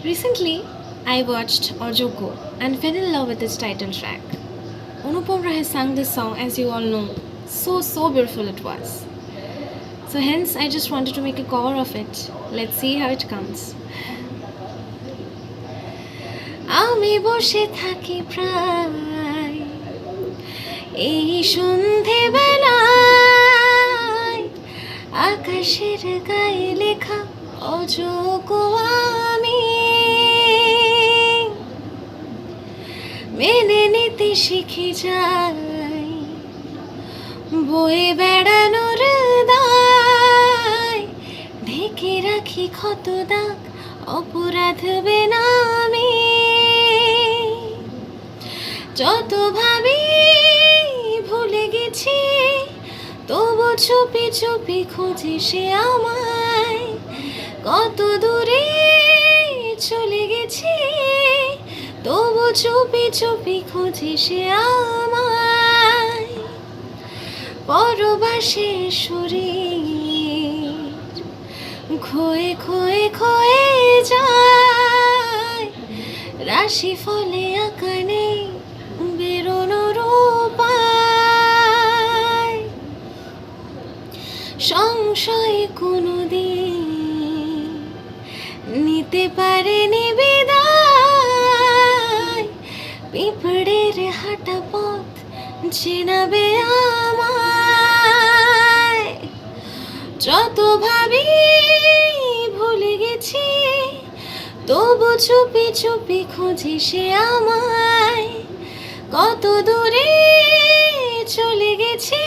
Recently, I watched Ojogo and fell in love with its title track. Anupam Rai sang this song, as you all know. So beautiful it was. So, hence, I just wanted to make a cover of it. Let's see how it comes. আমি বসে থাকি প্রায় এই সন্ধেবেলায় আকাশের গায়ে লেখা অযোগ্য আমি মেনে নিতে শিখে যাই বয়ে বেড়ানোর দায় ঢেকে রাখি ক্ষত দাগ অপরাধ বেনামি যত ভাবি ভুলে গেছি তবু চুপি চুপি খোঁজে সে আমায় কত দূরে চলে গেছি তবু চুপি চুপি খোঁজে সে আমায় পরবাসে শরীর খোয়ে খোয়ে খোয়ে যায় রাশি ফলে আঁকা নেই বেরোনোর উপায় সংশয় কোনোদিন নিতে পারেনি বিদায় পিঁপড়ের হাঁটা পথ চেনাবে আমায় যত ভাবি ভুলে গেছি তবু চুপি চুপি খোঁজে সে আমায় কত দূরে চলে গেছি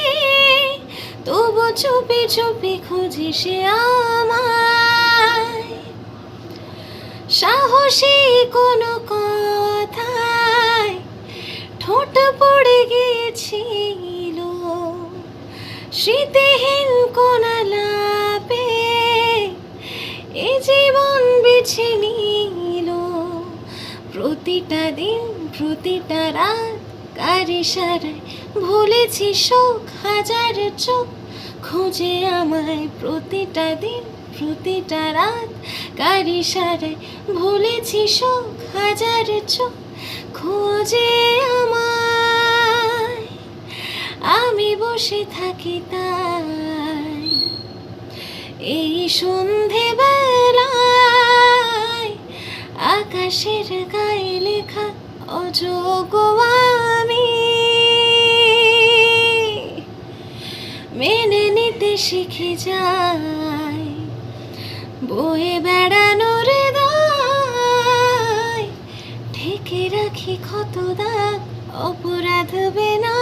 তবু চুপি চুপি খোঁজে সে আমায় সাহসী কোনো কথায় ঠোঁট পড়ে গিয়েছিল স্মৃতিহীন কোন আলাপে এ জীবন বেছে নিল প্রতিটা দিন প্রতিটা রাত কার ইশারায় ভুলেছি শোক হাজার চোখ খোঁজে আমায় প্রতিটা দিন প্রতিটা রাত কার ইশারায় ভুলেছি শোক হাজার চোখ খোঁজে আমায় আমি বসে থাকি তাই এই সন্ধেবেলায় আকাশের গায়ে লেখা অযোগ্য আমি মেনে নিতে শিখে যাই বয়ে বেড়ানোর দায় ঢেকে রাখি ক্ষত দাগ অপরাধ বেনা